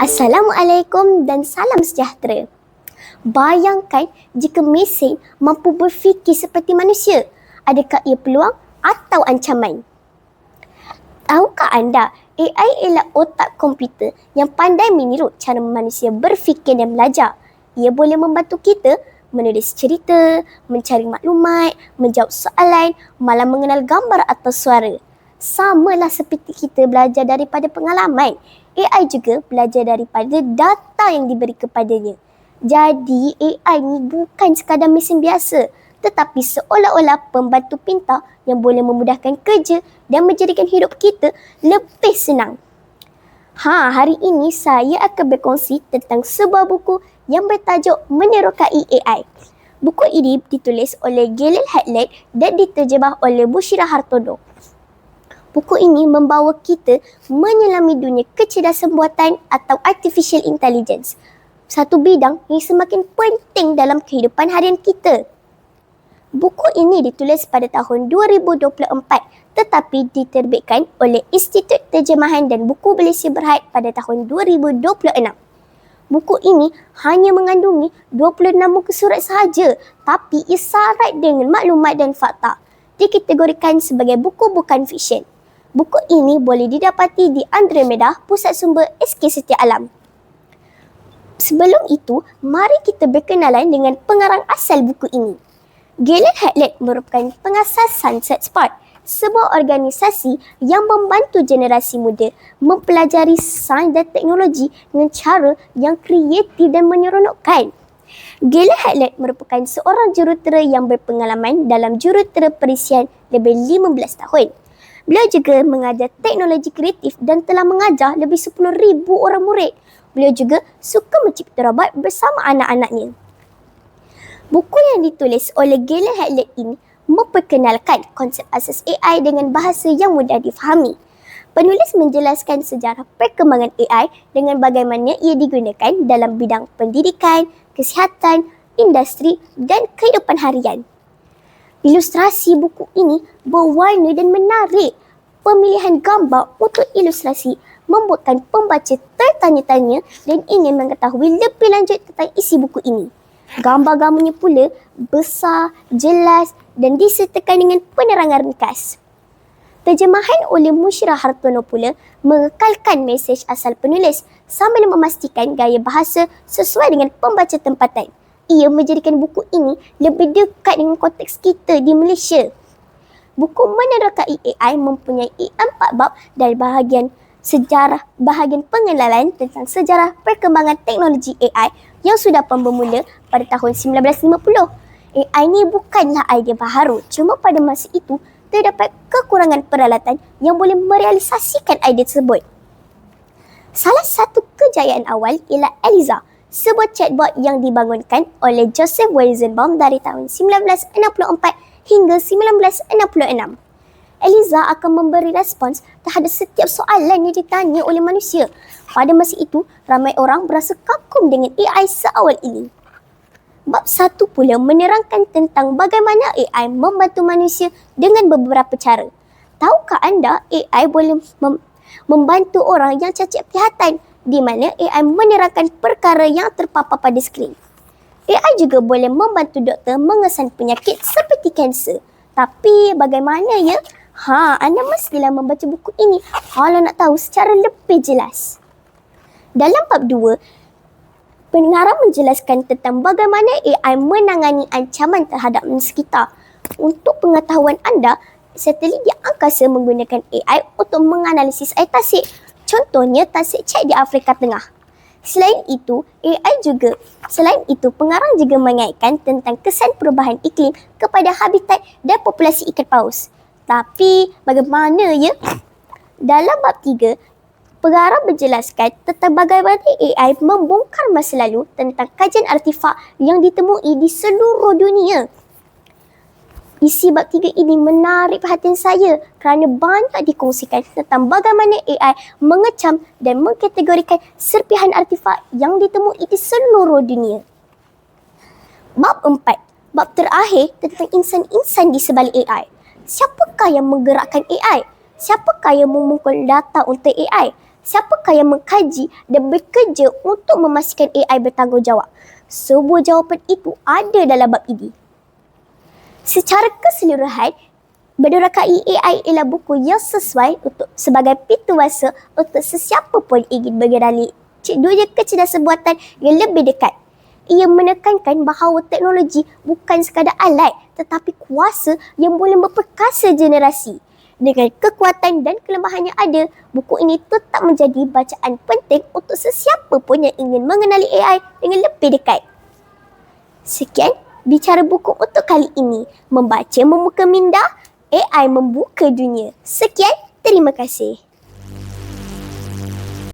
Assalamualaikum dan salam sejahtera. Bayangkan jika mesin mampu berfikir seperti manusia. Adakah ia peluang atau ancaman? Tahukah anda, AI ialah otak komputer yang pandai meniru cara manusia berfikir dan belajar. Ia boleh membantu kita menulis cerita, mencari maklumat, menjawab soalan, malah mengenal gambar atau suara. Samalah seperti kita belajar daripada pengalaman. AI juga belajar daripada data yang diberi kepadanya. Jadi AI ni bukan sekadar mesin biasa, tetapi seolah-olah pembantu pintar yang boleh memudahkan kerja dan menjadikan hidup kita lebih senang. Hari ini saya akan berkongsi tentang sebuah buku yang bertajuk Menerokai AI. Buku ini ditulis oleh Galen Hartlett dan diterjemah oleh Bushra Hartono. Buku ini membawa kita menyelami dunia kecerdasan buatan atau artificial intelligence, satu bidang yang semakin penting dalam kehidupan harian kita. Buku ini ditulis pada tahun 2024 tetapi diterbitkan oleh Institut Terjemahan dan Buku Malaysia Berhad pada tahun 2026. Buku ini hanya mengandungi 26 muka surat sahaja, tapi ia syarat dengan maklumat dan fakta. Dikategorikan sebagai buku bukan fiksyen. Buku ini boleh didapati di Andromeda, Pusat Sumber SK Setia Alam. Sebelum itu, mari kita berkenalan dengan pengarang asal buku ini. Galen Hartlett merupakan pengasas Sunset Spark, sebuah organisasi yang membantu generasi muda mempelajari sains dan teknologi dengan cara yang kreatif dan menyeronokkan. Galen Hartlett merupakan seorang jurutera yang berpengalaman dalam jurutera perisian lebih 15 tahun. Beliau juga mengajar teknologi kreatif dan telah mengajar lebih 10,000 orang murid. Beliau juga suka mencipta robot bersama anak-anaknya. Buku yang ditulis oleh Galen Hartlett ini memperkenalkan konsep asas AI dengan bahasa yang mudah difahami. Penulis menjelaskan sejarah perkembangan AI dengan bagaimana ia digunakan dalam bidang pendidikan, kesihatan, industri dan kehidupan harian. Ilustrasi buku ini berwarna dan menarik. Pemilihan gambar untuk ilustrasi membuatkan pembaca tertanya-tanya dan ingin mengetahui lebih lanjut tentang isi buku ini. Gambar-gambarnya pula besar, jelas dan disertakan dengan penerangan ringkas. Terjemahan oleh Bushra Hartono pula mengekalkan mesej asal penulis sambil memastikan gaya bahasa sesuai dengan pembaca tempatan. Ia menjadikan buku ini lebih dekat dengan konteks kita di Malaysia. Buku Menerokai AI mempunyai 4 bab dari bahagian sejarah, bahagian pengenalan tentang sejarah perkembangan teknologi AI yang sudah pun bermula pada tahun 1950. AI ni bukanlah idea baharu, cuma pada masa itu terdapat kekurangan peralatan yang boleh merealisasikan idea tersebut. Salah satu kejayaan awal ialah Eliza, sebuah chatbot yang dibangunkan oleh Joseph Weizenbaum dari tahun 1964 hingga 1966. Eliza akan memberi respons terhadap setiap soalan yang ditanya oleh manusia. Pada masa itu, ramai orang berasa kagum dengan AI seawal ini. Bab 1 pula menerangkan tentang bagaimana AI membantu manusia dengan beberapa cara. Tahukah anda AI boleh membantu orang yang cacat penglihatan, di mana AI menerangkan perkara yang terpapar pada skrin. AI juga boleh membantu doktor mengesan penyakit seperti kanser. Tapi bagaimana ya? Anda mestilah membaca buku ini kalau nak tahu secara lebih jelas. Dalam bab 2, pengarang menjelaskan tentang bagaimana AI menangani ancaman terhadap sekitar. Untuk pengetahuan anda, satelit di angkasa menggunakan AI untuk menganalisis air tasik. Contohnya tasik Cek di Afrika Tengah. Selain itu, pengarang juga mengaitkan tentang kesan perubahan iklim kepada habitat dan populasi ikan paus. Tapi bagaimana ya? Dalam bab 3, pengarang menjelaskan tentang bagaimana AI membongkar masa lalu tentang kajian artifak yang ditemui di seluruh dunia. Isi bab 3 ini menarik perhatian saya kerana banyak dikongsikan tentang bagaimana AI mengecam dan mengkategorikan serpihan artifak yang ditemui di seluruh dunia. Bab 4, bab terakhir tentang insan-insan di sebalik AI. Siapakah yang menggerakkan AI? Siapakah yang memukul data untuk AI? Siapakah yang mengkaji dan bekerja untuk memastikan AI bertanggungjawab? Sebuah jawapan itu ada dalam bab ini. Secara keseluruhan, Berdurakai AI ialah buku yang sesuai sebagai pintu masuk untuk sesiapa pun ingin mengenali dunia kecerdasan buatan yang lebih dekat. Ia menekankan bahawa teknologi bukan sekadar alat tetapi kuasa yang boleh memperkasa generasi. Dengan kekuatan dan kelemahan yang ada, buku ini tetap menjadi bacaan penting untuk sesiapa pun yang ingin mengenali AI dengan lebih dekat. Sekian bicara buku untuk kali ini. Membaca membuka minda, AI membuka dunia. Sekian, terima kasih.